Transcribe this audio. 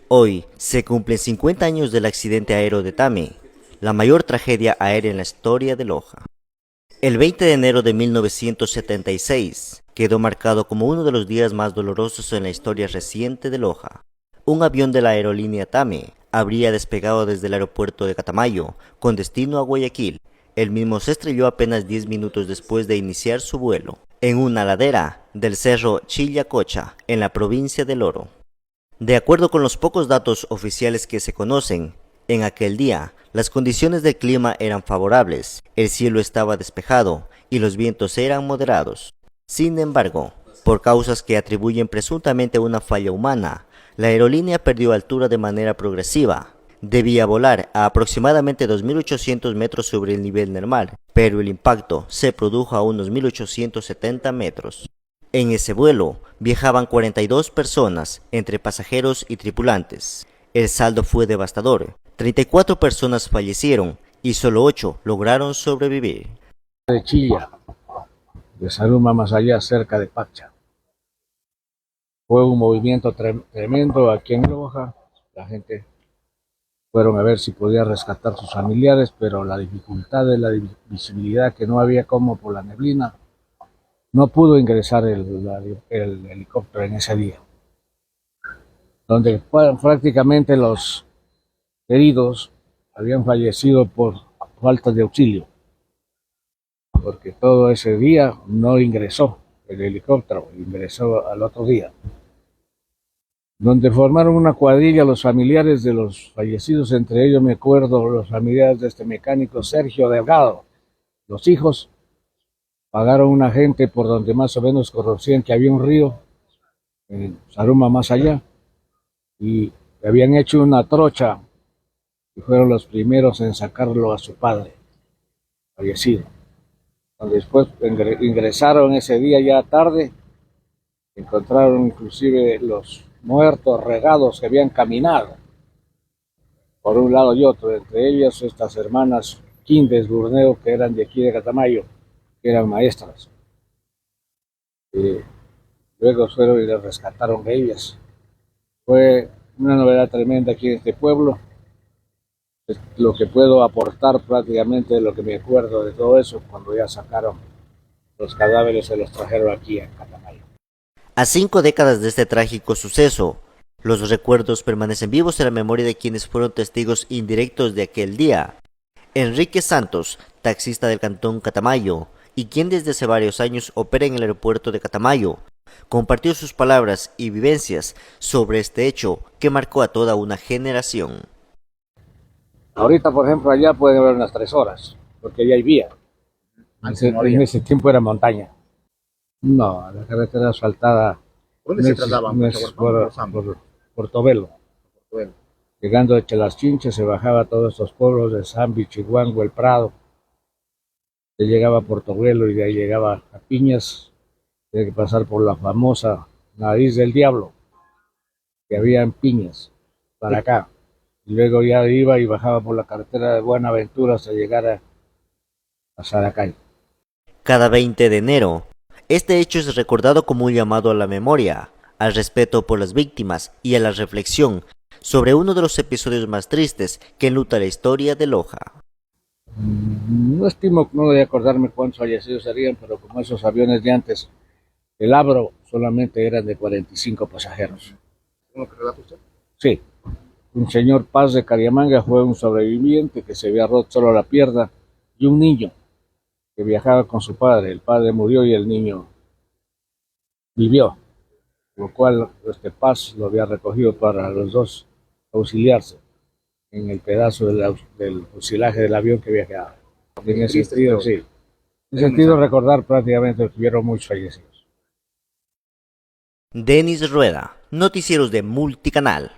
Hoy se cumplen 50 años del accidente aéreo de Tame, la mayor tragedia aérea en la historia de Loja. El 20 de enero de 1976 quedó marcado como uno de los días más dolorosos en la historia reciente de Loja. Un avión de la aerolínea Tame habría despegado desde el aeropuerto de Catamayo con destino a Guayaquil. El mismo se estrelló apenas 10 minutos después de iniciar su vuelo, en una ladera del cerro Chillacocha, en la provincia del Oro. De acuerdo con los pocos datos oficiales que se conocen, en aquel día las condiciones del clima eran favorables, el cielo estaba despejado y los vientos eran moderados. Sin embargo, por causas que atribuyen presuntamente a una falla humana, la aerolínea perdió altura de manera progresiva. Debía volar a aproximadamente 2.800 metros sobre el nivel del mar, pero el impacto se produjo a unos 1.870 metros. En ese vuelo viajaban 42 personas, entre pasajeros y tripulantes. El saldo fue devastador. 34 personas fallecieron y solo 8 lograron sobrevivir. De Chilla, de Saruma más allá, cerca de Pacha. Fue un movimiento tremendo aquí en Loja. La gente fueron a ver si podía rescatar a sus familiares, pero la dificultad de la visibilidad, que no había como por la neblina, no pudo ingresar el helicóptero en ese día, donde prácticamente los heridos habían fallecido por falta de auxilio, porque todo ese día no ingresó el helicóptero, ingresó al otro día, donde formaron una cuadrilla los familiares de los fallecidos. Entre ellos me acuerdo los familiares de este mecánico Sergio Delgado. Los hijos pagaron un agente por donde más o menos conocían que había un río en Saruma más allá, y habían hecho una trocha y fueron los primeros en sacarlo a su padre fallecido. Después ingresaron ese día ya tarde, encontraron inclusive los muertos regados que habían caminado por un lado y otro, entre ellas estas hermanas Quindes Burneo, que eran de aquí de Catamayo, que eran maestras. Luego fueron y les rescataron a ellas. Fue una novedad tremenda aquí en este pueblo. Es lo que puedo aportar prácticamente de lo que me acuerdo de todo eso, cuando ya sacaron los cadáveres, se los trajeron aquí a Catamayo. A 5 décadas de este trágico suceso, los recuerdos permanecen vivos en la memoria de quienes fueron testigos indirectos de aquel día. Enrique Santos, taxista del cantón Catamayo, y quien desde hace varios años opera en el aeropuerto de Catamayo, compartió sus palabras y vivencias sobre este hecho que marcó a toda una generación. Ahorita, por ejemplo, allá pueden haber unas 3 horas, porque ya hay vía. En ese tiempo era montaña. No, la carretera asfaltada. ¿Dónde se trasladaban? No es por Tobelo. Llegando de Las Chinches se bajaba a todos estos pueblos de Zambi, Chihuango, El Prado. Se llegaba a Portobelo y de ahí llegaba a Piñas. Tenía que pasar por la famosa Nariz del Diablo, que había en Piñas, para acá. Y luego ya iba y bajaba por la carretera de Buenaventura hasta llegar a Saracay. Cada 20 de enero, este hecho es recordado como un llamado a la memoria, al respeto por las víctimas y a la reflexión sobre uno de los episodios más tristes que enluta la historia de Loja. No estimo, no voy a acordarme cuántos fallecidos serían, pero como esos aviones de antes, el Abro solamente eran de 45 pasajeros. ¿Cómo que relata usted? Sí, un señor Paz de Cariamanga fue un sobreviviente que se había roto solo la pierna, y un niño que viajaba con su padre. El padre murió y el niño vivió, lo cual este Paz lo había recogido para los dos auxiliarse en el pedazo del fusilaje del avión que viajaba. En ese sentido, sí. En ese sentido, recordar prácticamente que hubieron muchos fallecidos. Denis Rueda, Noticieros de Multicanal.